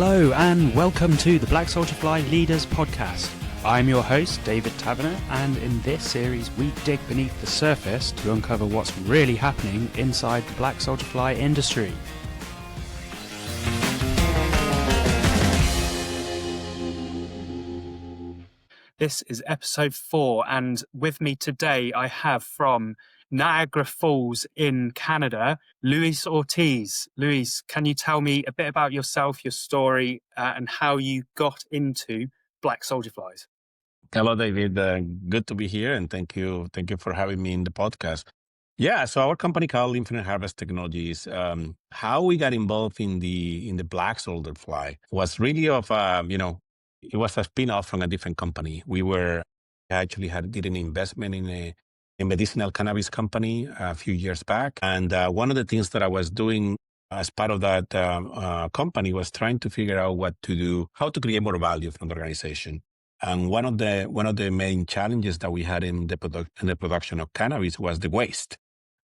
Hello and welcome to the Black Soldier Fly Leaders Podcast. I'm your host, David Taverner, and in this series we dig beneath the surface to uncover what's really happening inside the Black Soldier Fly industry. This is episode 4, and with me today I have from Niagara Falls in Canada, Luis Ortiz. Luis, can you tell me a bit about yourself, your story, and how you got into Black Soldier Flies? Hello, David. Good to be here, and thank you for having me in the podcast. Yeah, so our company called Infinite Harvest Technologies. How we got involved in the Black Soldier Fly was really it was a spin-off from a different company. Did an investment in a medicinal cannabis company a few years back. And one of the things that I was doing as part of that company was trying to figure out what to do, how to create more value from the organization. And one of the main challenges that we had in the production of cannabis was the waste,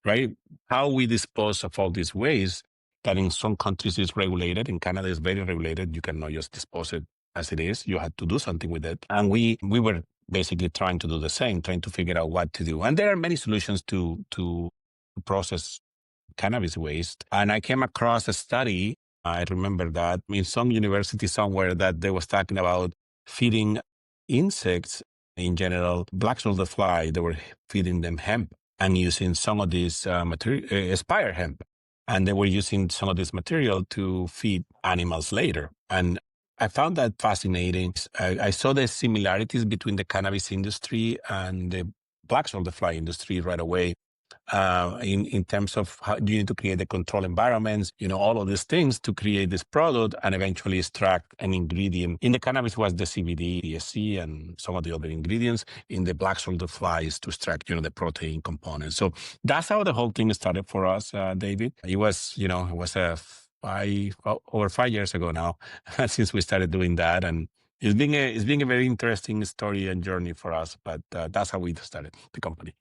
right? How we dispose of all this waste that in some countries is regulated. In Canada, is very regulated. You cannot just dispose it as it is. You had to do something with it. And we were basically trying to do the same, trying to figure out what to do. And there are many solutions to process cannabis waste. And I came across a study, I remember that, in some university somewhere, that they was talking about feeding insects in general, black soldier fly. They were feeding them hemp and using some of this material, spire hemp. And they were using some of this material to feed animals later. And I found that fascinating. I saw the similarities between the cannabis industry and the black soldier fly industry right away. In terms of how you need to create the control environments, all of these things to create this product and eventually extract an ingredient. In the cannabis was the CBD, DSC, and some of the other ingredients. In the black soldier fly is to extract, the protein components. So that's how the whole thing started for us, David. It was over 5 years ago now since we started doing that, and it's been a very interesting story and journey for us. But that's how we started the company.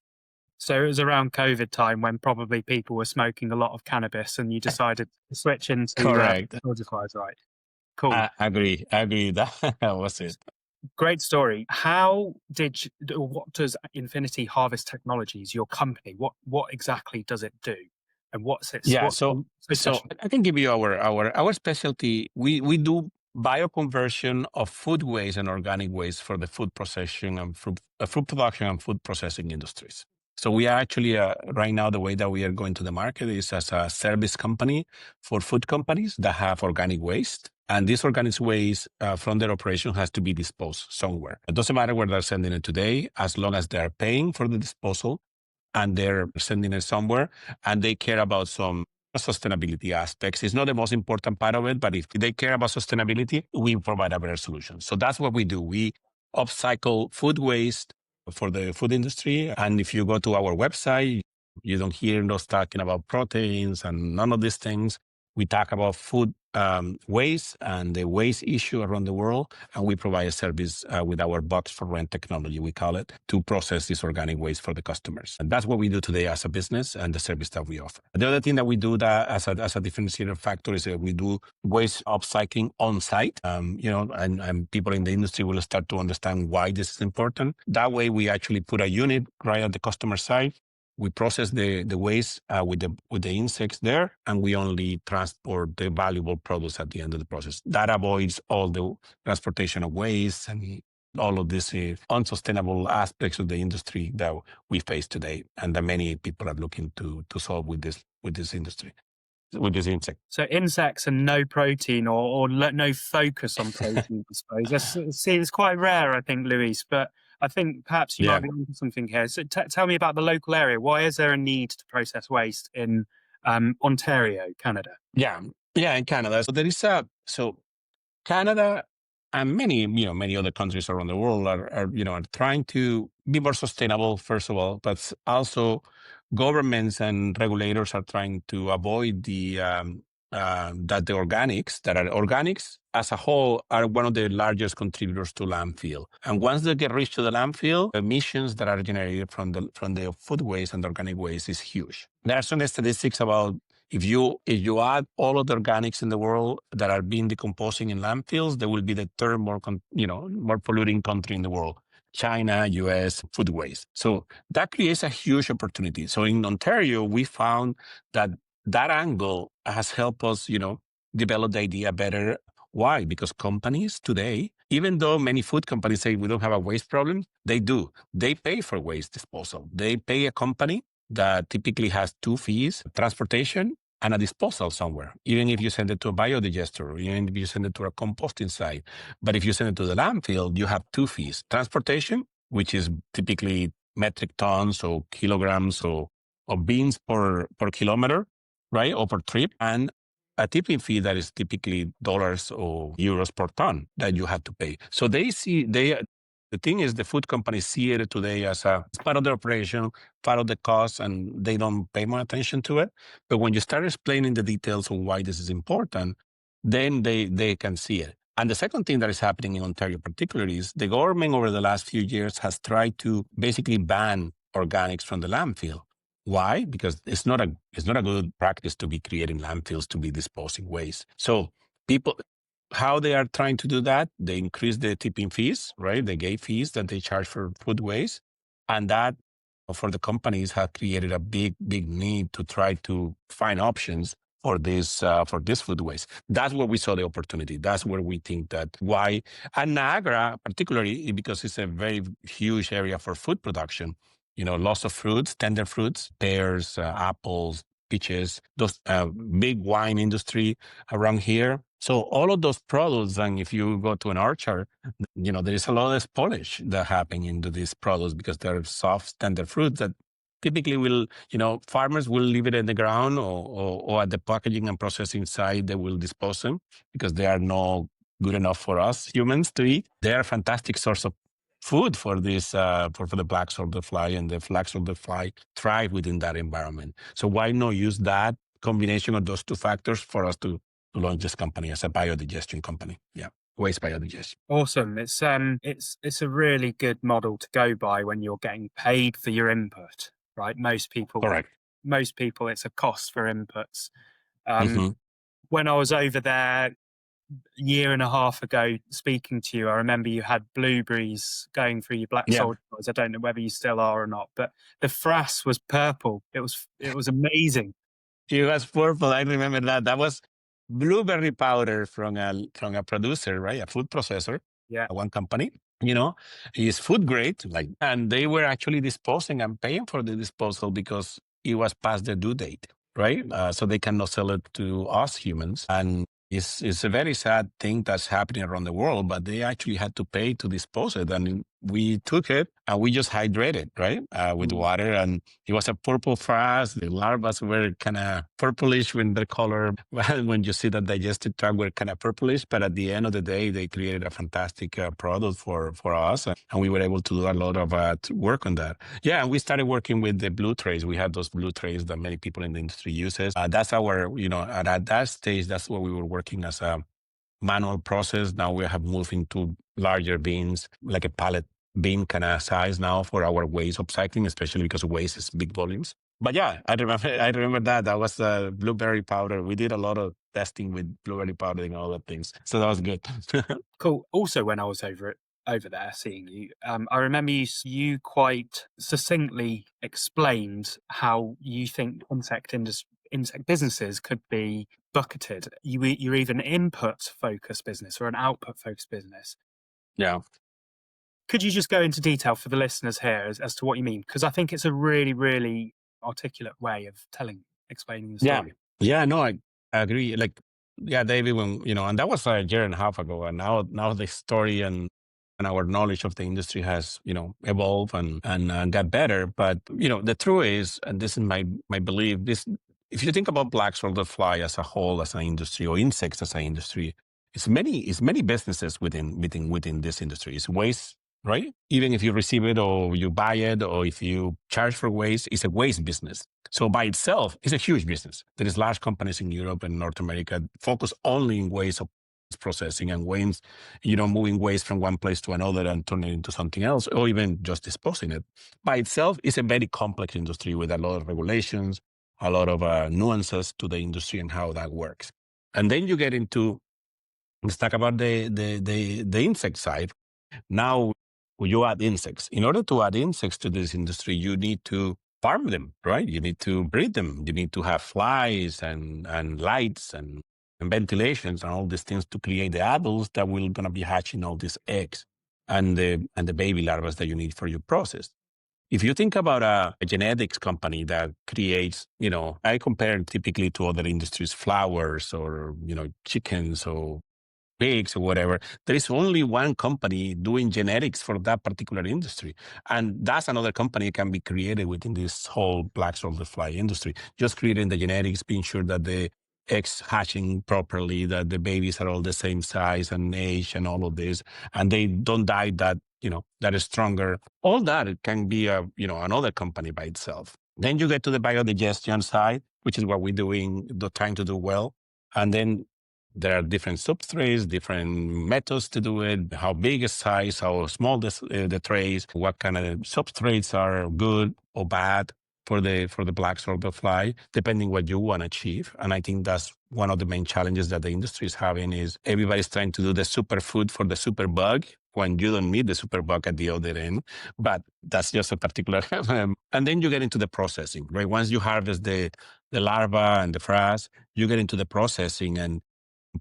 So it was around COVID time when probably people were smoking a lot of cannabis, and you decided to switch into Correct. Soldier Flies, right? Cool. I agree. That was it. Great story. What does Infinity Harvest Technologies, your company, what exactly does it do? And what's it? Yeah, so I can give you our specialty. We do bioconversion of food waste and organic waste for the food processing and food production and food processing industries. So we are actually right now, the way that we are going to the market is as a service company for food companies that have organic waste. And this organic waste from their operation has to be disposed somewhere. It doesn't matter where they're sending it today, as long as they're paying for the disposal and they're sending it somewhere, and they care about some sustainability aspects. It's not the most important part of it, but if they care about sustainability, we provide a better solution. So that's what we do. We upcycle food waste for the food industry. And if you go to our website, you don't hear us talking about proteins and none of these things. We talk about food waste and the waste issue around the world. And we provide a service with our box for rent technology, we call it, to process this organic waste for the customers. And that's what we do today as a business and the service that we offer. The other thing that we do that as a differentiator factor is that we do waste upcycling on site, and people in the industry will start to understand why this is important. That way, we actually put a unit right at the customer side. We process the waste with the insects there, and we only transport the valuable products at the end of the process. That avoids all the transportation of waste and all of these unsustainable aspects of the industry that we face today, and that many people are looking to solve with this industry, with this insect. So insects and no protein or no focus on protein, I suppose. That seems quite rare, I think, Luis, but I think perhaps you might be onto something here. So tell me about the local area. Why is there a need to process waste in Ontario, Canada? Yeah, in Canada. So there is Canada and many other countries around the world are trying to be more sustainable, first of all, but also governments and regulators are trying to avoid that the organics as a whole are one of the largest contributors to landfill. And once they get reached to the landfill, emissions that are generated from the food waste and organic waste is huge. There are some statistics about If you add all of the organics in the world that are being decomposing in landfills, they will be the third more polluting country in the world. China, US, food waste. So that creates a huge opportunity. So in Ontario, we found that that angle has helped us, develop the idea better. Why? Because companies today, even though many food companies say we don't have a waste problem, they do. They pay for waste disposal. They pay a company that typically has two fees: transportation and a disposal somewhere, even if you send it to a biodigester, even if you send it to a composting site. But if you send it to the landfill, you have two fees: transportation, which is typically metric tons or kilograms or beans per kilometer, right, or per trip, and a tipping fee that is typically dollars or euros per ton that you have to pay. So the thing is, the food companies see it today as part of the operation, part of the cost, and they don't pay more attention to it. But when you start explaining the details of why this is important, then they can see it. And the second thing that is happening in Ontario particularly is the government over the last few years has tried to basically ban organics from the landfill. Why? Because it's not a good practice to be creating landfills to be disposing waste. So people, how they are trying to do that, they increase the tipping fees, right? The gate fees that they charge for food waste. And that for the companies have created a big need to try to find options for this food waste. That's where we saw the opportunity. That's where we think that why, and Niagara particularly, because it's a very huge area for food production, lots of fruits, tender fruits, pears, apples, peaches, those big wine industry around here. So all of those products, and if you go to an orchard, there is a lot of polish that happen into these products because they're soft, tender fruits that typically farmers will leave it in the ground or at the packaging and processing side, they will dispose them because they are not good enough for us humans to eat. They are a fantastic source of food for this for the black soldier fly, and the black soldier fly thrive within that environment. So why not use that combination of those two factors for us to launch this company as a biodigestion company? Yeah, waste biodigestion. Awesome. It's a really good model to go by when you're getting paid for your input, right? Correct. Most people, it's a cost for inputs. Mm-hmm. When I was over there a year and a half ago speaking to you, I remember you had blueberries going through your black soldier flies. I don't know whether you still are or not, but the frass was purple. It was amazing. It was purple. I remember that. That was blueberry powder from a producer, right? A food processor. Yeah. One company, is food grade, and they were actually disposing and paying for the disposal because it was past the due date, right? So they cannot sell it to us humans. And it's a very sad thing that's happening around the world, but they actually had to pay to dispose it. And we took it and we just hydrated, right? With water. And it was a purple frass. The larvae were kind of purplish when the color, when you see the digestive tract were kind of purplish. But at the end of the day, they created a fantastic product for us. And we were able to do a lot of work on that. Yeah. And we started working with the blue trays. We had those blue trays that many people in the industry uses. That's our, at that stage, that's what we were working as a manual process. Now we have moved into larger bins, like a pallet bin kind of size now for our waste upcycling, especially because waste is big volumes. But yeah, I remember that was blueberry powder. We did a lot of testing with blueberry powder and all the things. So that was good. Cool. Also, when I was over there seeing you, I remember you quite succinctly explained how you think insect businesses could be bucketed. You're either an input-focused business or an output-focused business. Yeah. Could you just go into detail for the listeners here as to what you mean? Because I think it's a really, really articulate way of explaining the story. Yeah, no, I agree. David, when, and that was a year and a half ago. And now the story and our knowledge of the industry has, evolved and got better. But, the truth is, and this is my belief, if you think about black soldier fly as a whole, as an industry, or insects as an industry, it's many businesses within this industry. It's waste, right? Even if you receive it or you buy it, or if you charge for waste, it's a waste business. So by itself, it's a huge business. There is large companies in Europe and North America focus only in waste of processing and waste, moving waste from one place to another and turning it into something else, or even just disposing it. By itself, it's a very complex industry with a lot of regulations, a lot of nuances to the industry and how that works. And then you get into, let's talk about the insect side. Now you add insects. In order to add insects to this industry, you need to farm them, right? You need to breed them. You need to have flies and lights and ventilations and all these things to create the adults that will gonna be hatching all these eggs and the baby larvae that you need for your process. If you think about a genetics company that creates, I compare typically to other industries, flowers or, chickens or pigs or whatever. There is only one company doing genetics for that particular industry. And that's another company can be created within this whole black soldier fly industry. Just creating the genetics, being sure that the eggs hatching properly, that the babies are all the same size and age and all of this, and they don't die that is stronger. All that it can be another company by itself. Then you get to the biodigestion side, which is what we're doing, trying to do well. And then there are different substrates, different methods to do it, how big a size, how small the trays, what kind of substrates are good or bad for the black soldier fly, depending what you want to achieve. And I think that's one of the main challenges that the industry is having is everybody's trying to do the superfood for the super bug when you don't need the super bug at the other end. But that's just a particular. And then you get into the processing, right? Once you harvest the larva and the frass, you get into the processing, and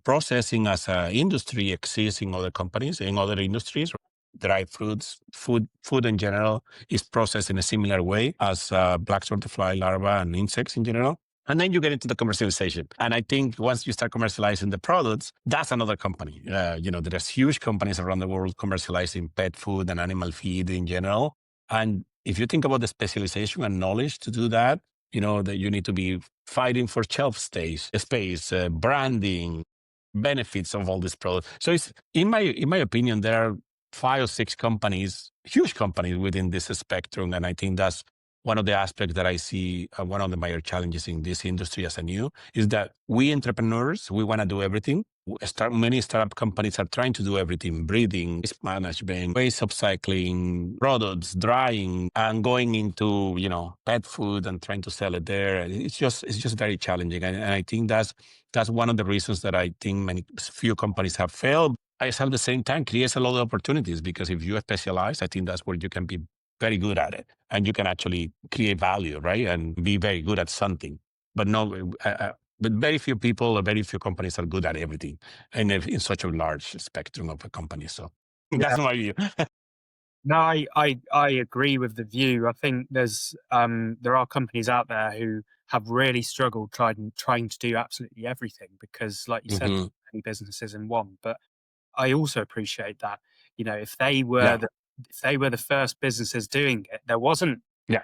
processing as an industry exists in other companies, in other industries. Dried fruits, food in general is processed in a similar way as black soldier fly larvae and insects in general. And then you get into the commercialization. And I think once you start commercializing the products, that's another company. There's huge companies around the world commercializing pet food and animal feed in general. And if you think about the specialization and knowledge to do that, that you need to be fighting for shelf space, branding, benefits of all this product. So it's in my opinion, there are 5 or 6 companies, huge companies within this spectrum, and I think that's one of the aspects that I see. One of the major challenges in this industry as a new is that we entrepreneurs, we want to do everything. Many startup companies are trying to do everything: breeding, waste management, waste upcycling, products, drying, and going into pet food and trying to sell it there. It's just very challenging, and I think that's one of the reasons that I think few companies have failed. At the same time, creates a lot of opportunities, because if you specialize, I think that's where you can be very good at it, and you can actually create value, right, and be very good at something. But no, but very few people or very few companies are good at everything, and in such a large spectrum of a company. So Yeah. that's my view. No, I agree with the view. I think there are companies out there who have really struggled trying to do absolutely everything, because, like you said, Hmm. many businesses in one. But I also appreciate that, if they were Yeah, the first businesses doing it, there wasn't. yeah.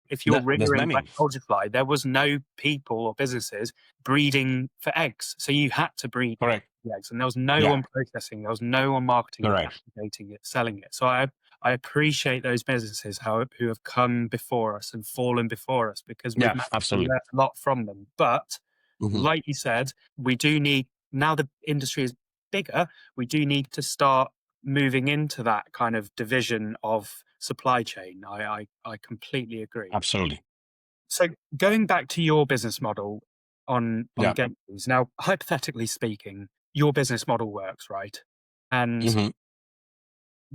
If you're There's rearing black many. soldier fly, there was no people or businesses breeding for eggs, so you had to breed Correct. the eggs, and there was no Yeah, one processing, there was no one marketing it, correct. activating it, selling it. So I appreciate those businesses who have come before us and fallen before us, because we've Yeah, managed to absolutely. learn a lot from them. But Hmm. like you said, we do need, now the industry is bigger, we do need to start moving into that kind of division of supply chain. I completely agree. Absolutely. So going back to your business model on Yeah. gateways, now hypothetically speaking, your business model works, right? And Hmm.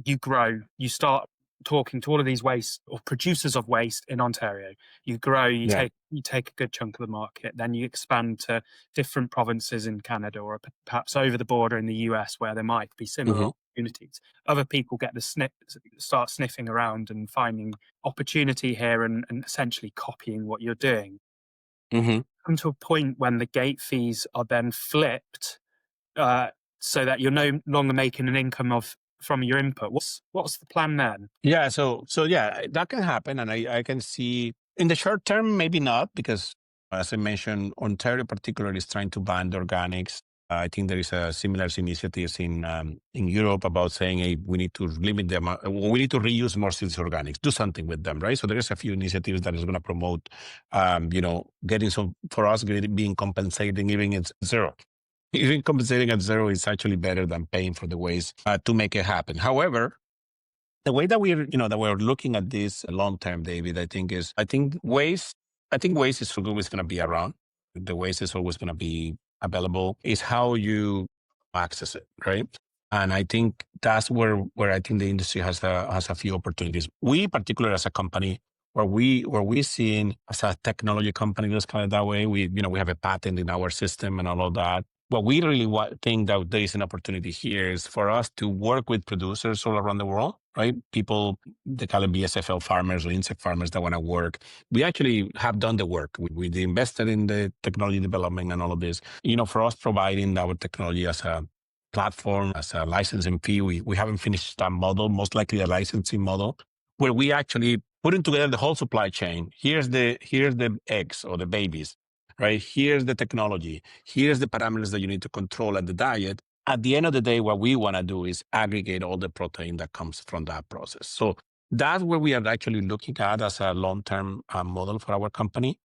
you grow, you start talking to all of these waste or producers of waste in Ontario. You grow, Yeah. you take a good chunk of the market, then you expand to different provinces in Canada, or perhaps over the border in the US, where there might be similar Hmm. opportunities. Other people get start sniffing around and finding opportunity here, and essentially copying what you're doing. Hmm. Come to a point when the gate fees are then flipped, uh, so that you're no longer making an income from your input. What's the plan then? Yeah. So yeah, that can happen. And I can see in the short term, maybe not, because as I mentioned, Ontario particularly is trying to ban the organics. I think there is a similar initiatives in Europe about saying, hey, we need to limit them. We need to reuse more seeds organics, do something with them, right? So there is a few initiatives that is going to promote, getting some, for us, being compensating, even it's zero. Even compensating at zero is actually better than paying for the waste to make it happen. However, the way that we're looking at this long term, David, I think waste I think waste is always going to be around. The waste is always going to be available. It's how you access it, right? And I think that's where I think the industry has a few opportunities. We, particularly as a company, where we seeing as a technology company, let's call it that way. We have a patent in our system and all of that. What we really think that there is an opportunity here is for us to work with producers all around the world, right? People, they call it BSFL farmers or insect farmers that want to work. We actually have done the work. We invested in the technology development and all of this. For us providing our technology as a platform, as a licensing fee, we haven't finished that model, most likely a licensing model, where we actually putting together the whole supply chain. Here's the eggs or the babies, right? Here's the technology. Here's the parameters that you need to control at the diet. At the end of the day, what we want to do is aggregate all the protein that comes from that process. So that's where we are actually looking at as a long-term model for our company.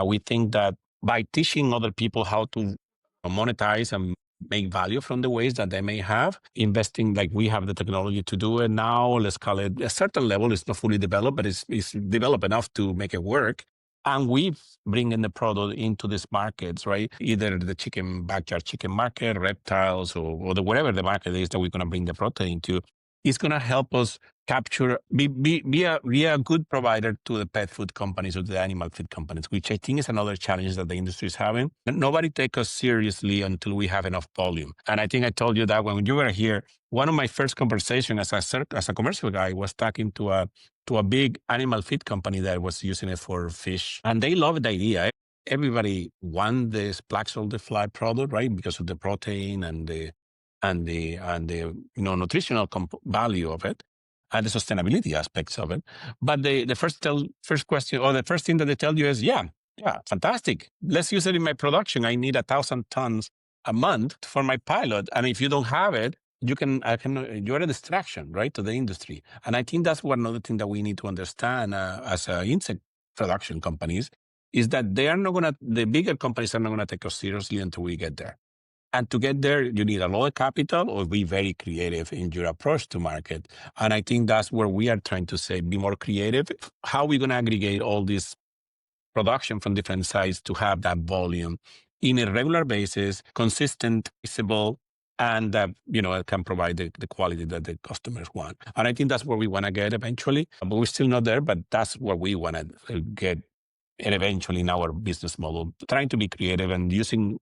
We think that by teaching other people how to monetize and make value from the waste that they may have, investing like we have the technology to do it now, let's call it a certain level. It's not fully developed, but it's developed enough to make it work. And we bring in the product into these markets, right? Either the backyard chicken market, reptiles, or whatever the market is that we're going to bring the protein to. It's going to help us capture, be a good provider to the pet food companies or the animal feed companies, which I think is another challenge that the industry is having. Nobody takes us seriously until we have enough volume. And I think I told you that when you were here, one of my first conversations as a commercial guy was talking to a big animal feed company that was using it for fish. And they loved the idea. Everybody wants this black soldier fly product, right? Because of the protein and the nutritional value of it and the sustainability aspects of it. But the first question or the first thing that they tell you is, yeah, fantastic. Let's use it in my production. I need 1,000 tons a month for my pilot. And if you don't have it, you're a distraction, right, to the industry. And I think that's one other thing that we need to understand as insect production companies is that the bigger companies are not going to take us seriously until we get there. And to get there, you need a lot of capital or be very creative in your approach to market. And I think that's where we are trying to say, be more creative. How are we going to aggregate all this production from different sites to have that volume in a regular basis, consistent, visible, and it can provide the quality that the customers want. And I think that's where we want to get eventually. But we're still not there, but that's where we want to get. And eventually in our business model, trying to be creative and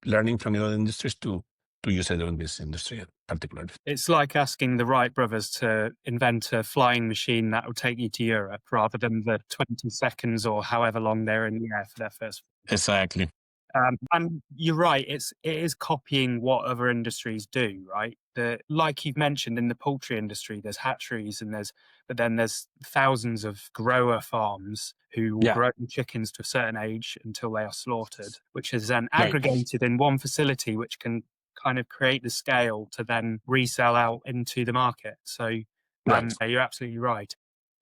learning from other industries to use it in this industry particularly. It's like asking the Wright brothers to invent a flying machine that will take you to Europe rather than the 20 seconds or however long they're in the air for their first. Exactly. And you're right, it is copying what other industries do, right? Like you've mentioned in the poultry industry, there's hatcheries but then there's thousands of grower farms who will grow chickens to a certain age until they are slaughtered, which is then aggregated in one facility, which can kind of create the scale to then resell out into the market. So you're absolutely right.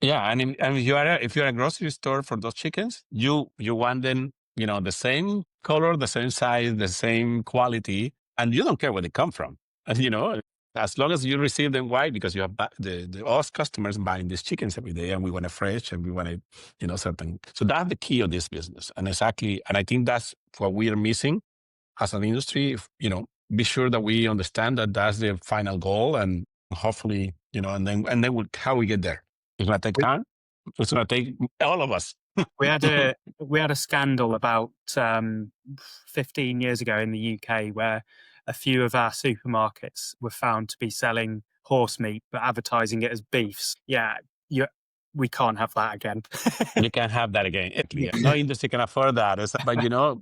Yeah, and if you're a grocery store for those chickens, you want them, the same color, the same size, the same quality, and you don't care where they come from. And as long as you receive them, why? Because you have us customers buying these chickens every day, and we want it fresh, and we want it, certain. So that's the key of this business, and I think that's what we are missing as an industry. Be sure that we understand that that's the final goal, and hopefully, and then how we get there. It's going to take time. It's going to take all of us. We had a scandal about 15 years ago in the UK where a few of our supermarkets were found to be selling horse meat but advertising it as beefs. We can't have that again. You can't have that again. No industry can afford that.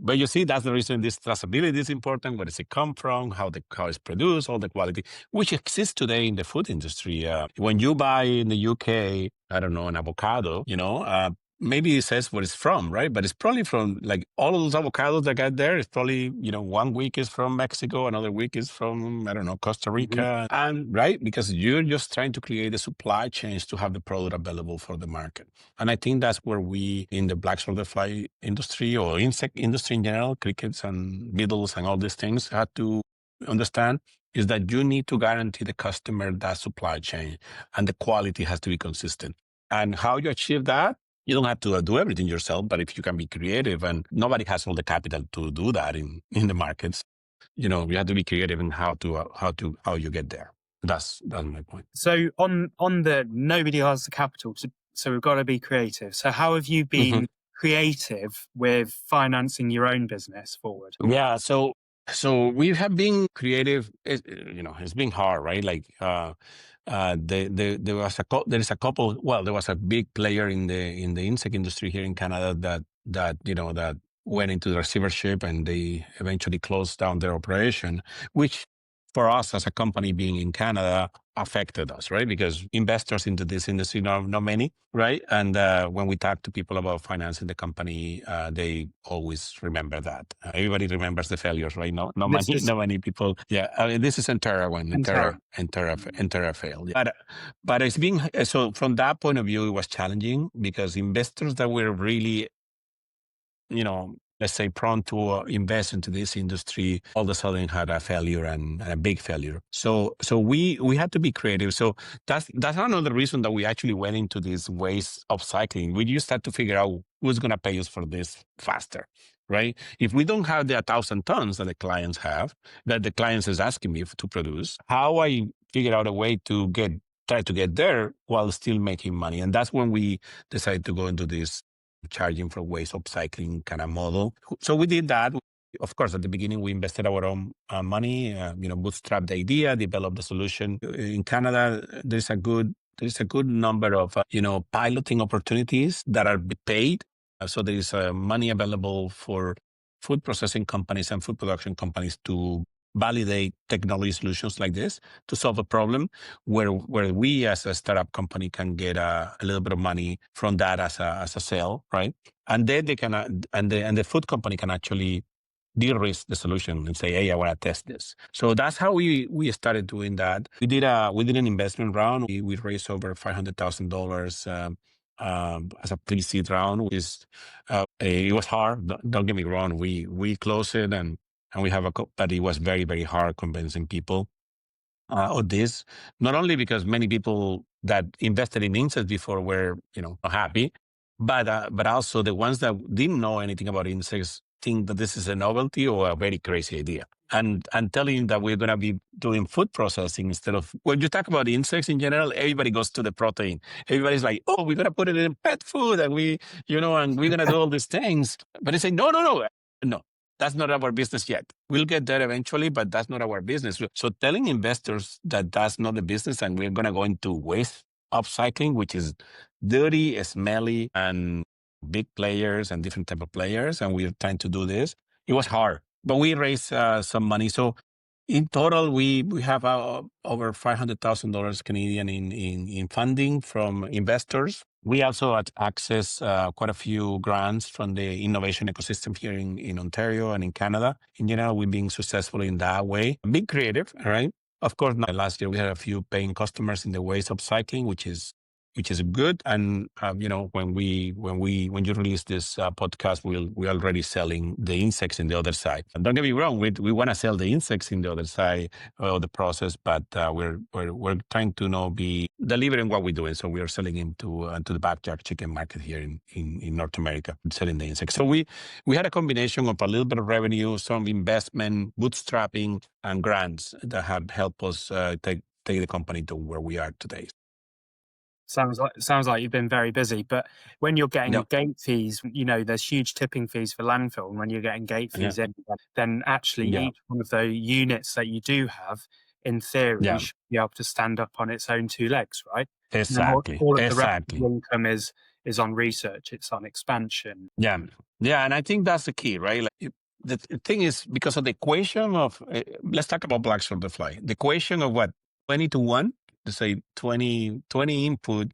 But you see, that's the reason this traceability is important. Where does it come from? How it's produced, all the quality, which exists today in the food industry. When you buy in the UK, I don't know, an avocado, maybe it says where it's from, right? But it's probably from like all of those avocados that got there. It's probably, 1 week is from Mexico, another week is from, I don't know, Costa Rica. And right, because you're just trying to create the supply chains to have the product available for the market. And I think that's where we, in the black soldier fly industry or insect industry in general, crickets and beetles and all these things, had to understand is that you need to guarantee the customer that supply chain and the quality has to be consistent. And how you achieve that You don't have to do everything yourself, but if you can be creative, and nobody has all the capital to do that in the markets, you have to be creative in how you get there. That's my point. So on the nobody has the capital, so we've got to be creative. So how have you been creative with financing your own business forward? Yeah, so we have been creative. It's been hard, right? Like there is a couple. Well, there was a big player in the insect industry here in Canada that went into the receivership, and they eventually closed down their operation, which for us as a company being in Canada affected us, right? Because investors into this industry not many, right? And when we talk to people about financing the company, they always remember that. Everybody remembers the failures, right? No This many, is not many people. Yeah, I mean, this is Entera when Entera. Entera failed. But it's been so from that point of view, it was challenging because investors that were really, let's say, prone to invest into this industry, all of a sudden had a failure and a big failure. So we had to be creative. So that's another reason that we actually went into this waste upcycling. We just had to figure out who's going to pay us for this faster, right? If we don't have the 1,000 tons that the clients have, that the clients is asking me to produce, how I figure out a way to try to get there while still making money. And that's when we decided to go into this charging for waste upcycling kind of model. So we did that. Of course, at the beginning, we invested our own money, bootstrapped the idea, developed the solution. In Canada, there's a good number of, piloting opportunities that are paid. So there is money available for food processing companies and food production companies to validate technology solutions like this to solve a problem where we as a startup company can get a little bit of money from that as a sale, right? And then they can and the food company can actually de-risk the solution and say, hey, I want to test this. So that's how we started doing that. We did an investment round. We raised over $500,000 as a pre-seed round. It was hard. Don't get me wrong. We closed it and we have but it was very, very hard convincing people of this. Not only because many people that invested in insects before were, not happy, but also the ones that didn't know anything about insects think that this is a novelty or a very crazy idea. And telling that we're going to be doing food processing instead of, when you talk about insects in general, everybody goes to the protein. Everybody's like, oh, we're going to put it in pet food and and we're going to do all these things. But they say, no. That's not our business yet. We'll get there eventually, but that's not our business. So telling investors that that's not the business and we're going to go into waste upcycling, which is dirty, smelly, and big players and different type of players, and we're trying to do this, it was hard. But we raised some money. So in total, we have over $500,000 Canadian in funding from investors. We also had access quite a few grants from the innovation ecosystem here in Ontario and in Canada. In general, we've been successful in that way. Being creative, right? Of course, last year we had a few paying customers in the waste upcycling, which is good. And when you release this podcast, we're already selling the insects in the other side. And don't get me wrong, we want to sell the insects in the other side of the process, but we're trying to be delivering what we're doing. So we are selling into the backyard chicken market here in North America, selling the insects. So we had a combination of a little bit of revenue, some investment, bootstrapping, and grants that have helped us take the company to where we are today. Sounds like you've been very busy, but when you're getting gate fees, there's huge tipping fees for landfill, and when you're getting gate fees in, then actually each one of the units that you do have, in theory, should be able to stand up on its own two legs, right? Exactly. All of the rest of the income is on research, it's on expansion. Yeah, and I think that's the key, right? Like, the thing is, because of the equation of, let's talk about Black Shoulder Fly. The equation of what, 20 to 1, let's say 20 input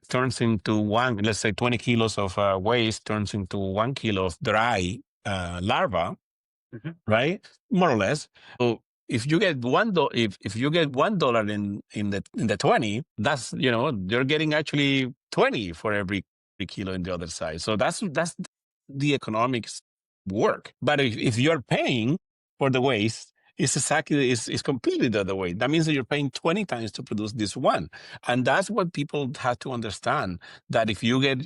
turns into one, let's say 20 kilos of waste turns into 1 kilo of dry larva, right? More or less. So if you get if you get $1 in the 20, that's, you're getting actually 20 for every kilo in the other side. So that's the economics work. But if you're paying for the waste, it's completely the other way. That means that you're paying 20 times to produce this one. And that's what people have to understand, that if you get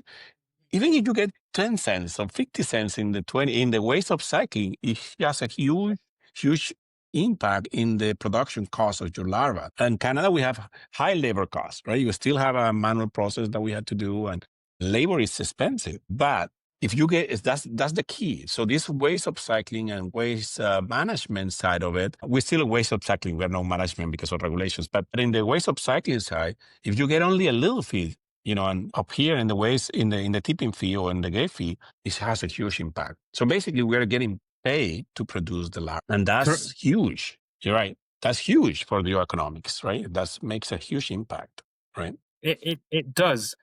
even if you get 10 cents or 50 cents in the waste upcycling, it has a huge impact in the production cost of your larva. In Canada, we have high labor costs, right? You still have a manual process that we had to do, and labor is expensive. But if you get, that's the key. So this waste upcycling and waste management side of it, we're still waste upcycling. We have no management because of regulations. But in the waste upcycling side, if you get only a little fee, and up here in the waste, in the tipping fee or in the gate fee, it has a huge impact. So basically, we are getting paid to produce the larva, and that's huge. You're right. That's huge for the economics, right? That makes a huge impact, right? It does.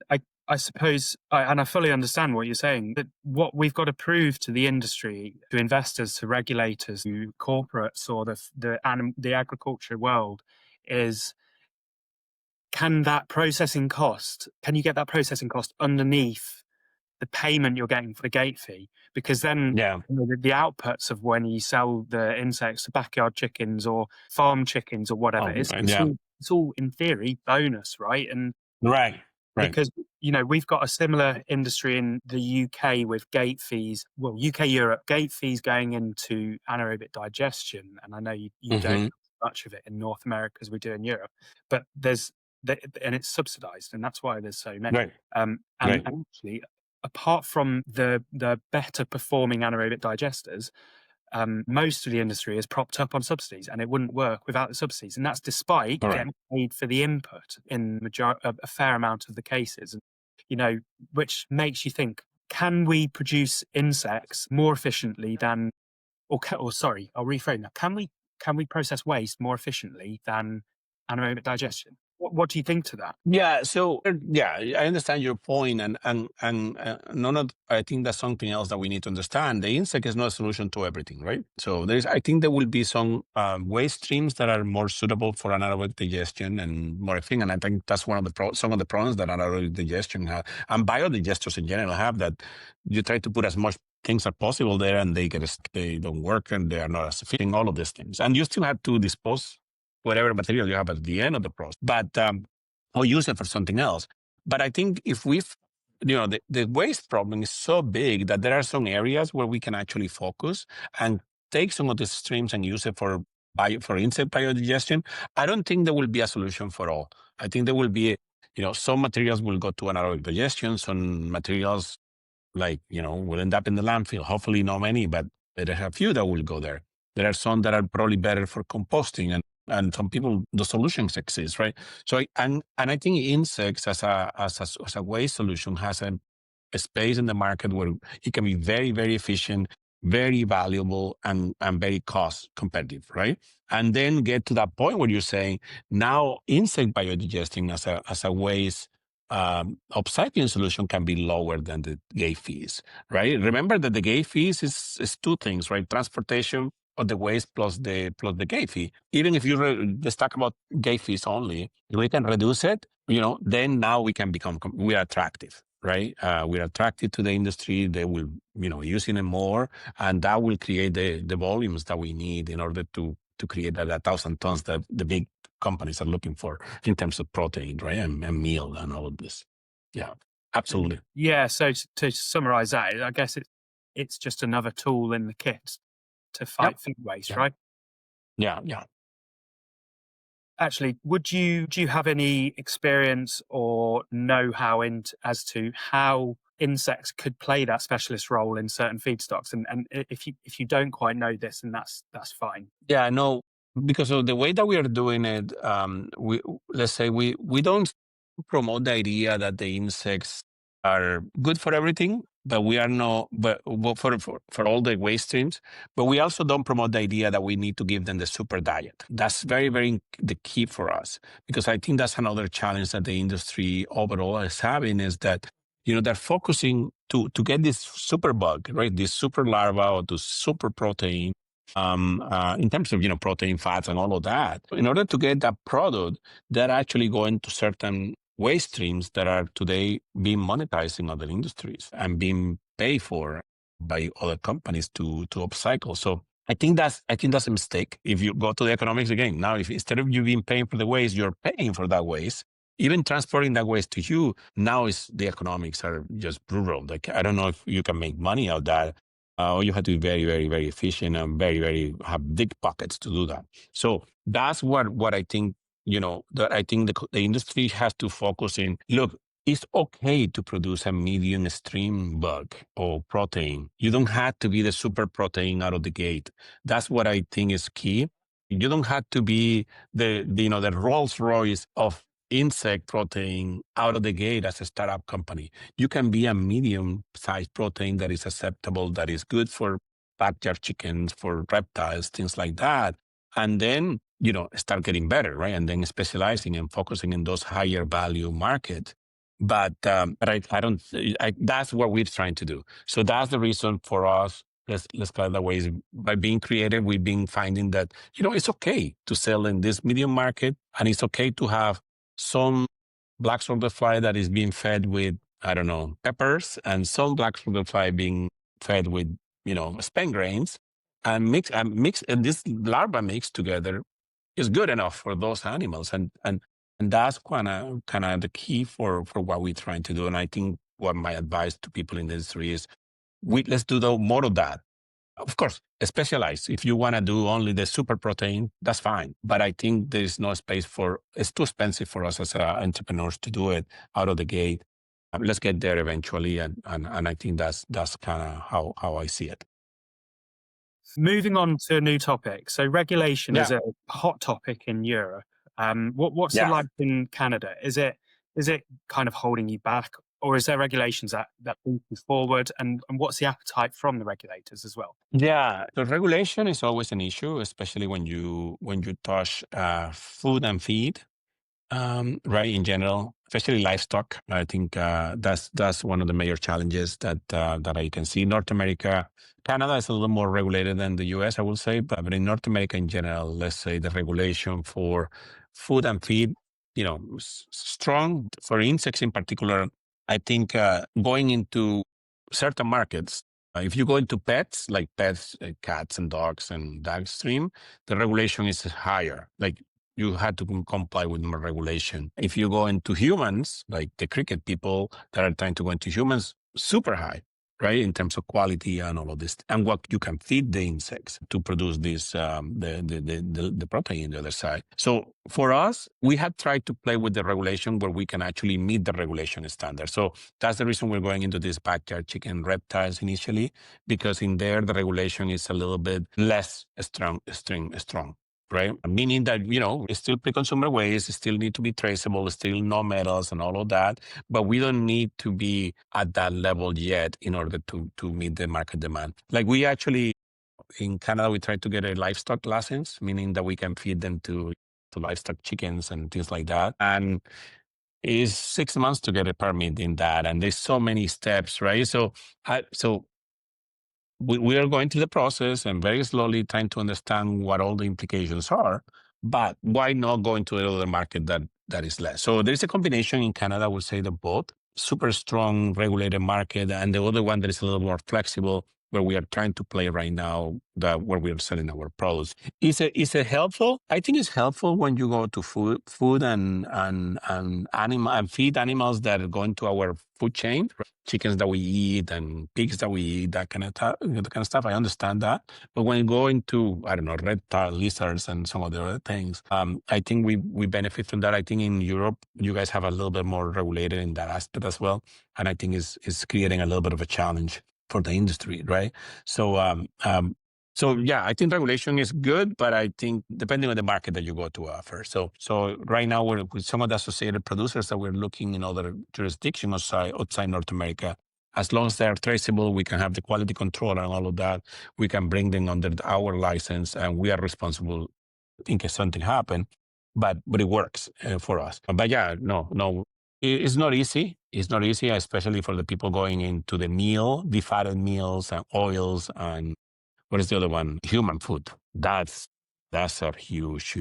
I suppose, and I fully understand what you're saying, that what we've got to prove to the industry, to investors, to regulators, to corporates, or the agriculture world is, can you get that processing cost underneath the payment you're getting for the gate fee? Because then the outputs of when you sell the insects to backyard chickens or farm chickens or whatever, it's all in theory bonus, right? And right. Because, we've got a similar industry in the UK with gate fees. Well, UK, Europe, gate fees going into anaerobic digestion. And I know you don't have much of it in North America as we do in Europe, but and it's subsidized, and that's why there's so many. Right. And actually, apart from the better performing anaerobic digesters, most of the industry is propped up on subsidies, and it wouldn't work without the subsidies. And that's despite getting paid for the input in a fair amount of the cases. And, which makes you think: can we produce insects more efficiently than, or sorry, I'll reframe that. Can we process waste more efficiently than anaerobic digestion? What do you think to that? Yeah. So I understand your point, and I think that's something else that we need to understand. The insect is not a solution to everything, right? So I think there will be some waste streams that are more suitable for anaerobic digestion and more efficient. And I think that's one of some of the problems that anaerobic digestion have, and biodigesters in general have, that you try to put as much things as possible there, and they don't work, and they are not as efficient. All of these things, and you still have to dispose whatever material you have at the end of the process, but or use it for something else. But I think if the waste problem is so big that there are some areas where we can actually focus and take some of these streams and use it for insect biodigestion. I don't think there will be a solution for all. I think there will be, some materials will go to anaerobic digestion, some materials will end up in the landfill. Hopefully not many, but there are a few that will go there. There are some that are probably better for composting, and some people, the solutions exist, right? So, and I think insects as a waste solution has a space in the market where it can be very, very efficient, very valuable, and very cost competitive, right? And then get to that point where you're saying now insect biodigesting as a waste upcycling solution can be lower than the gate fees, right? Remember that the gate fees is two things, right? Transportation of the waste plus the gate fee. Even if you just talk about gate fees only, if we can reduce it, then now we are attractive, right? We're attractive to the industry. They will, using it more, and that will create the volumes that we need in order to create that 1,000 tons that the big companies are looking for in terms of protein, right? And meal and all of this. Yeah, absolutely. Yeah. So to summarize that, I guess it's just another tool in the kit to fight food waste, right? Yeah. Actually, do you have any experience or know-how as to how insects could play that specialist role in certain feedstocks? And if you don't quite know this, then that's fine. Yeah, no, because of the way that we are doing it, we don't promote the idea that the insects are good for everything, but we are not, but for all the waste streams, but we also don't promote the idea that we need to give them the super diet. That's very, very the key for us, because I think that's another challenge that the industry overall is having, is that, they're focusing to get this super bug, right? This super larva or the super protein, in terms of, protein, fats, and all of that. In order to get that product, they're actually going to certain waste streams that are today being monetized in other industries and being paid for by other companies to upcycle. So I think that's a mistake. If you go to the economics again, now if instead of you being paying for the waste, you're paying for that waste, even transporting that waste to you now is the economics are just brutal. Like, I don't know if you can make money out of that. Or you have to be very, very, very efficient and very, very have big pockets to do that. So that's what I think, that I think the industry has to focus in. Look, it's okay to produce a medium stream bug or protein. You don't have to be the super protein out of the gate. That's what I think is key. You don't have to be the Rolls Royce of insect protein out of the gate as a startup company. You can be a medium sized protein that is acceptable, that is good for backyard chickens, for reptiles, things like that. And then, start getting better, right? And then specializing and focusing in those higher value markets. But I don't, that's what we're trying to do. So that's the reason for us. Let's call it that way. Is by being creative, we've been finding that, it's okay to sell in this medium market, and it's okay to have some black soldier fly that is being fed with, I don't know, peppers, and some black soldier fly being fed with, spent grains, and this larva mixed together is good enough for those animals. And that's kind of the key for what we're trying to do. And I think what my advice to people in the industry is, let's do more of that. Of course, specialize. If you want to do only the super protein, that's fine. But I think there's no space it's too expensive for us as entrepreneurs to do it out of the gate. Let's get there eventually. And I think that's kind of how I see it. Moving on to a new topic. So regulation is Yeah. a hot topic in Europe. What's it Yeah. like in Canada? Is it kind of holding you back, or is there regulations that move you forward? And what's the appetite from the regulators as well? Yeah, the regulation is always an issue, especially when you touch food and feed, right? In general, especially livestock. I think that's one of the major challenges that I can see. North America, Canada is a little more regulated than the U.S., I will say, but in North America in general, let's say the regulation for food and feed, strong for insects in particular. I think going into certain markets. If you go into pets, like pets, cats and dogs and downstream, the regulation is higher. Like, you had to comply with more regulation. If you go into humans, like the cricket people that are trying to go into humans, super high, right? In terms of quality and all of this, and what you can feed the insects to produce this, the protein on the other side. So for us, we have tried to play with the regulation where we can actually meet the regulation standard. So that's the reason we're going into this backyard chicken reptiles initially, because in there, the regulation is a little bit less strong. Right? Meaning that, it's still pre-consumer waste, it still need to be traceable, still no metals and all of that, but we don't need to be at that level yet in order to meet the market demand. Like, we actually, in Canada, we try to get a livestock license, meaning that we can feed them to livestock chickens and things like that. And it's 6 months to get a permit in that. And there's so many steps, right? So we are going through the process and very slowly trying to understand what all the implications are. But why not go into another market that is less? So there's a combination in Canada, I would say, the both super strong regulated market, and the other one that is a little more flexible, where we are trying to play right now, where we are selling our products. Is it helpful? I think it's helpful when you go to food and animal and feed animals that are going to our food chain, chickens that we eat and pigs that we eat, that kind of stuff. I understand that. But when you go into, I don't know, reptile, lizards, and some of the other things, I think we benefit from that. I think in Europe, you guys have a little bit more regulated in that aspect as well. And I think it's creating a little bit of a challenge for the industry, right? So, yeah, I think regulation is good, but I think depending on the market that you go to offer. So right now we're with some of the associated producers that we're looking in other jurisdictions outside North America. As long as they're traceable, we can have the quality control and all of that. We can bring them under our license, and we are responsible in case something happens. But it works for us. But yeah, no. It's not easy. It's not easy, especially for the people going into the defatted meals and oils, and what is the other one? Human food. That's a huge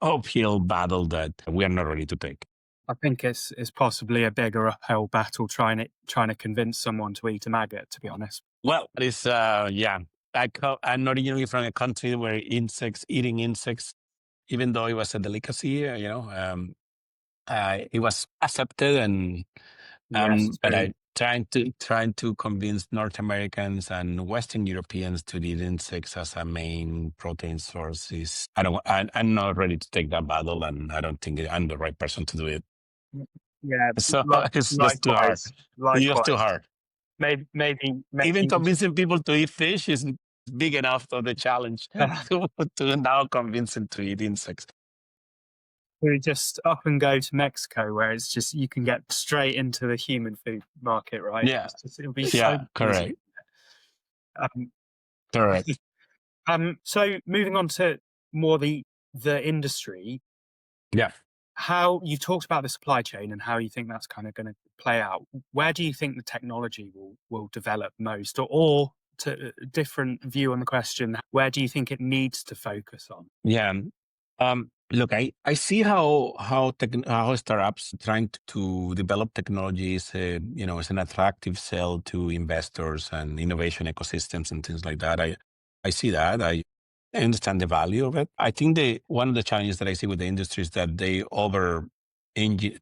uphill battle that we are not ready to take. I think it's possibly a bigger uphill battle trying to convince someone to eat a maggot, to be honest. Well, it's yeah. I'm originally from a country where eating insects, even though it was a delicacy, it was accepted, and Yes, but true. I trying to convince North Americans and Western Europeans to eat insects as a main protein source is I'm not ready to take that battle, and I don't think I'm the right person to do it. Yeah, So like, it's just too hard. likewise, It's just too likewise. hard. Even Maybe convincing people to eat fish is big enough of the challenge to now convince them to eat insects. we just up and go to Mexico, where it's just you can get straight into the human food market, right? Yeah, It'll be so yeah, easy. correct, Um, correct. so moving on to more the industry, Yeah. how you talked about the supply chain and how you think that's kind of going to play out. Where do you think the technology will develop most, or to a different view on the question, where do you think it needs to focus on? Yeah. Look, I see how startups trying to develop technologies, is an attractive sell to investors and innovation ecosystems and things like that. I see that. I understand the value of it. I think one of the challenges that I see with the industry is that they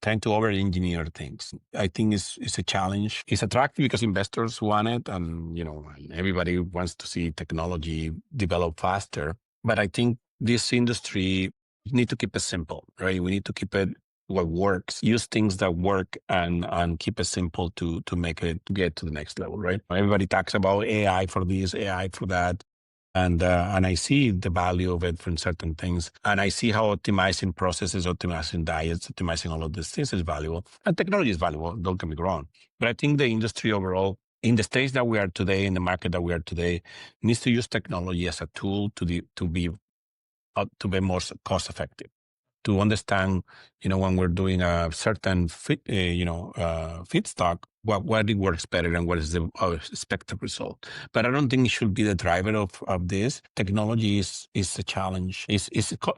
trying to over engineer things. I think it's a challenge. It's attractive because investors want it, and and everybody wants to see technology develop faster. But I think this industry need to keep it simple, right? We need to keep it what works, use things that work, and keep it simple to make it to get to the next level, right? Everybody talks about AI for this, AI for that. And I see the value of it from certain things. And I see how optimizing processes, optimizing diets, optimizing all of these things is valuable. And technology is valuable, don't get me wrong. But I think the industry overall, in the stage that we are today, in the market that we are today, needs to use technology as a tool to be more cost effective, to understand, when we're doing a certain feedstock, what it works better and what is the expected result. But I don't think it should be the driver of this. Technology is a challenge. It's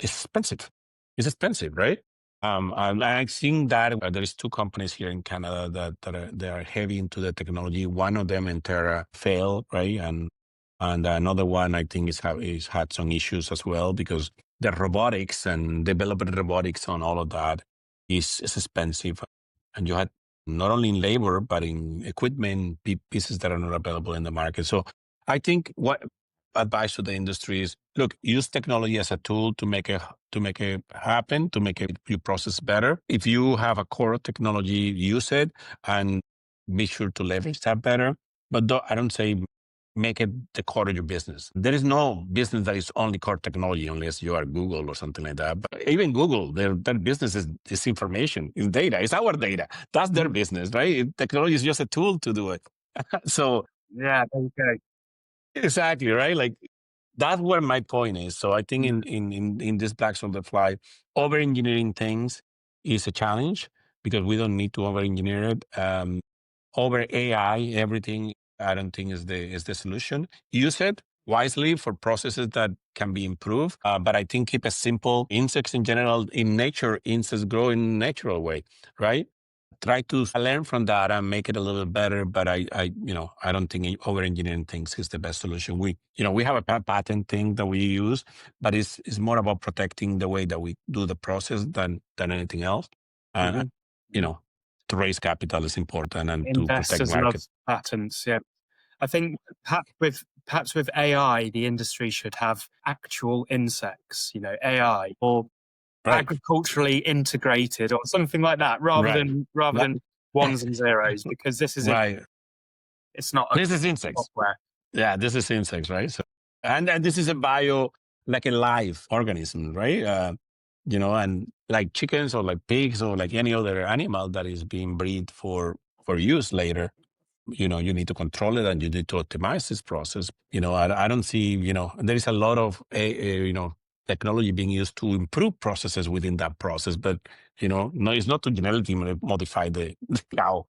expensive. It's expensive, right? And I've seen that there is two companies here in Canada they are heavy into the technology. One of them, Entera, failed, right? And another one, I think, is had some issues as well, because the robotics and developing robotics on all of that is expensive. And you had not only in labor, but in equipment, pieces that are not available in the market. So I think what advice to the industry is, look, use technology as a tool to make it happen, to make your process better. If you have a core technology, use it and be sure to leverage that better. But I don't say make it the core of your business. There is no business that is only core technology unless you are Google or something like that. But even Google, their business is information, is data, it's our data. That's their business, right? Technology is just a tool to do it. So Yeah, there you go. exactly, right? Like that's where my point is. So I think in this Blacks on the Fly, over engineering things is a challenge because we don't need to over engineer it. Over AI, everything, I don't think is the solution. Use it wisely for processes that can be improved. But I think keep it simple. Insects in general, in nature, insects grow in a natural way, right? Try to learn from that and make it a little better. But I don't think over engineering things is the best solution. We have a patent thing that we use, but it's more about protecting the way that we do the process than anything else. And you know, to raise capital is important and to protect Investors love market. patents. Yeah, I think perhaps with AI, the industry should have actual insects, AI or Right, agriculturally integrated or something like that, rather right, than That- ones and zeros, because this is it. right. It's not a This is insects. software. Yeah, this is insects, right? So, and this is like a live organism, right? And like chickens or like pigs or like any other animal that is being bred for use later. You need to control it and you need to optimize this process. I don't see, there is a lot of technology being used to improve processes within that process, but no, it's not to genetically modify the cow,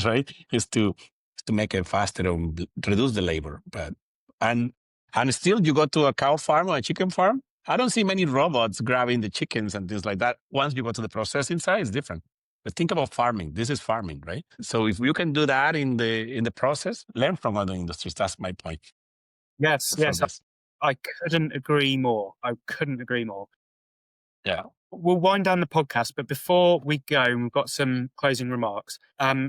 right? It's to make it faster and reduce the labor. But and and still, you go to a cow farm or a chicken farm, I don't see many robots grabbing the chickens and things like that. Once you go to the processing side, it's different. But think about farming. This is farming, right? So if you can do that in the process, learn from other industries. That's my point Yes, for yes, this. I couldn't agree more. I couldn't agree more. Yeah. we'll wind down the podcast, but before we go, we've got some closing remarks.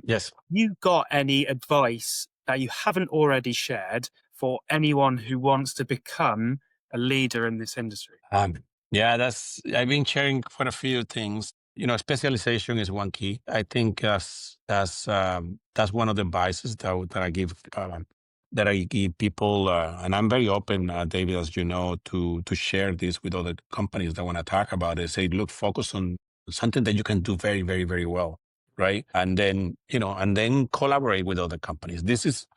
Yes. You got any advice that you haven't already shared for anyone who wants to become a leader in this industry? Um, yeah, I've been sharing quite a few things. Specialization is one key. I think that's one of the advices that I give people, and I'm very open, David, as you know, to share this with other companies that want to talk about it. Say, look, focus on something that you can do very, very, very well, right? And then collaborate with other companies.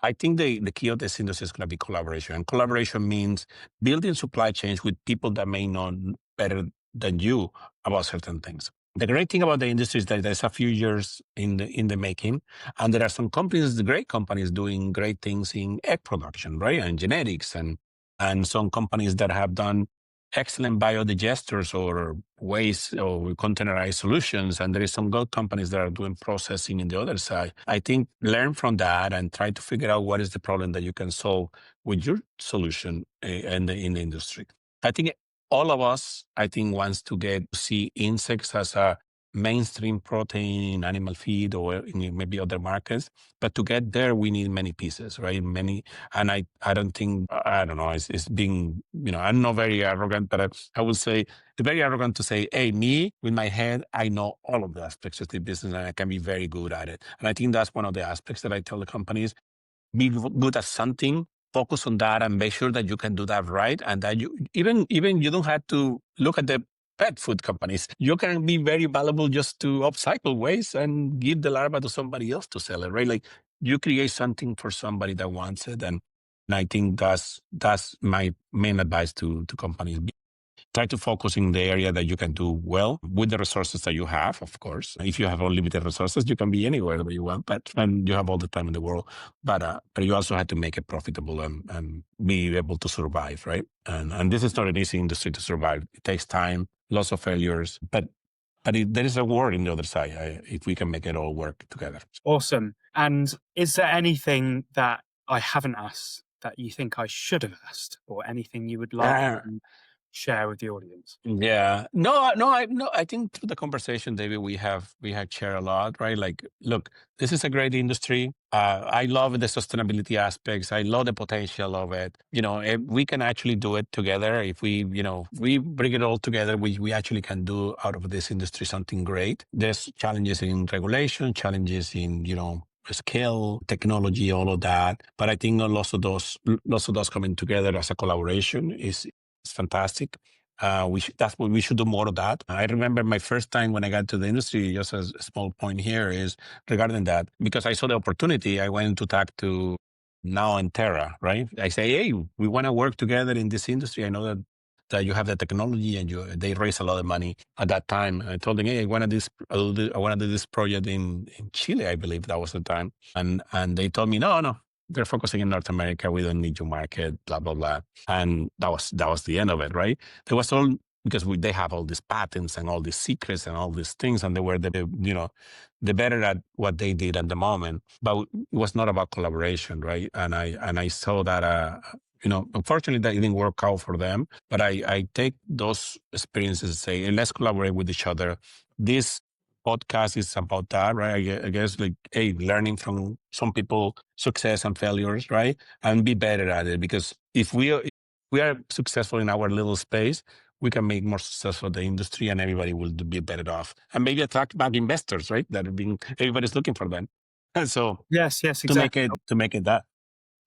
I think, the key of this industry is going to be collaboration, and collaboration means building supply chains with people that may know better than you about certain things. The great thing about the industry is that there's a few years in the making, and there are some companies, great companies, doing great things in egg production, right, and genetics, and some companies that have done excellent biodigesters or waste or containerized solutions, and there is some good companies that are doing processing in the other side. I think learn from that and try to figure out what is the problem that you can solve with your solution in the industry. I think all of us, I think, wants to get to see insects as a mainstream protein in animal feed or in maybe other markets. But to get there, we need many pieces, right? And I don't think, I don't know, it's being, I'm not very arrogant, but I would say it's very arrogant to say, hey, me, with my head, I know all of the aspects of the business and I can be very good at it. And I think that's one of the aspects that I tell the companies: be good at something, focus on that, and make sure that you can do that right. And that you don't have to look at the pet food companies. You can be very valuable just to upcycle waste and give the larva to somebody else to sell it, right? Like, you create something for somebody that wants it. And I think that's my main advice to companies. Try to focus in the area that you can do well with the resources that you have, of course. If you have unlimited resources, you can be anywhere that you want, and you have all the time in the world. But you also have to make it profitable and be able to survive, right? And this is not an easy industry to survive. It takes time, lots of failures, but there is a reward in the other side if we can make it all work together. Awesome. And is there anything that I haven't asked that you think I should have asked, or anything you would like Uh, to share with the audience? Yeah. No. I think through the conversation, David, we have shared a lot, right? Like, look, this is a great industry. I love the sustainability aspects. I love the potential of it. If we can actually do it together, if we bring it all together, we actually can do out of this industry something great. There's challenges in regulation, challenges in, scale, technology, all of that. But I think lots of those coming together as a collaboration is fantastic. That's what we should do more of that. I remember my first time when I got to the industry. Just as a small point here is regarding that, because I saw the opportunity. I went to talk to now and Terra, right? I say, hey, we want to work together in this industry. I know that you have the technology, and they raise a lot of money at that time. I told them, hey, I want to do this project in Chile, I believe that was the time, and they told me, no, they're focusing in North America. We don't need your market, blah blah blah. And that was the end of it, right? There was all because they have all these patents and all these secrets and all these things, and they were the better at what they did at the moment. But it was not about collaboration, right? And I saw that. Unfortunately, that didn't work out for them. But I take those experiences and say, hey, let's collaborate with each other. This podcast is about that, right? I guess, like, hey, learning from some people, success and failures, right? And be better at it. Because if we are successful in our little space, we can make more successful the industry, and everybody will be better off. And maybe attract back investors, right? Everybody's looking for them. And so Yes, to make exactly. it to make it that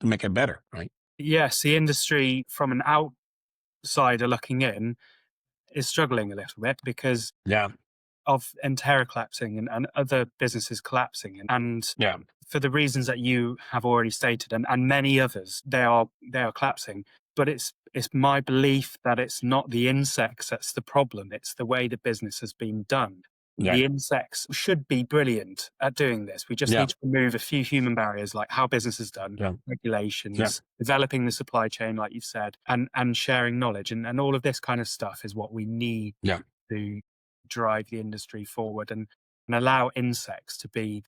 to make it better, right? Yes, the industry from an outsider looking in is struggling a little bit because Yeah, of Entera collapsing and other businesses collapsing. And yeah, for the reasons that you have already stated, and many others, they are collapsing. But it's my belief that it's not the insects that's the problem. It's the way the business has been done. yeah, The insects should be brilliant at doing this. We just yeah, need to remove a few human barriers, like how business is done, yeah, yeah, regulations, developing the supply chain, like you've said, and sharing knowledge. And all of this kind of stuff is what we need yeah, to drive the industry forward and allow insects to be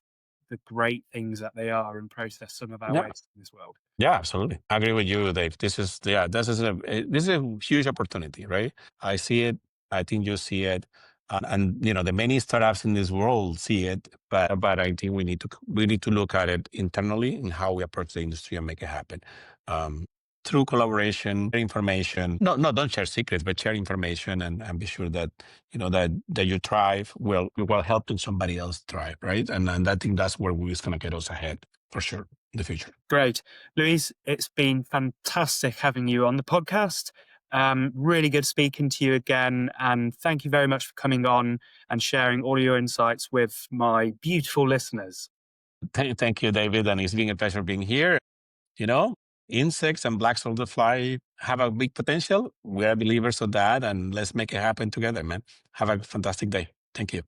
the great things that they are and process some of our yeah. waste in this world. Yeah, absolutely. I agree with you, Dave. This is a huge opportunity, right? I see it. I think you see it. And the many startups in this world see it, but I think we need to look at it internally and how we approach the industry and make it happen. Through collaboration, share information. No, don't share secrets, but share information and be sure that that you thrive while helping somebody else thrive, right? And I think that's where we're going to get us ahead for sure in the future. Great. Luis, it's been fantastic having you on the podcast. Really good speaking to you again. And thank you very much for coming on and sharing all your insights with my beautiful listeners. Thank you, David. And it's been a pleasure being here. Insects and black soldier fly have a big potential. We are believers of that. And let's make it happen together, man. Have a fantastic day. Thank you.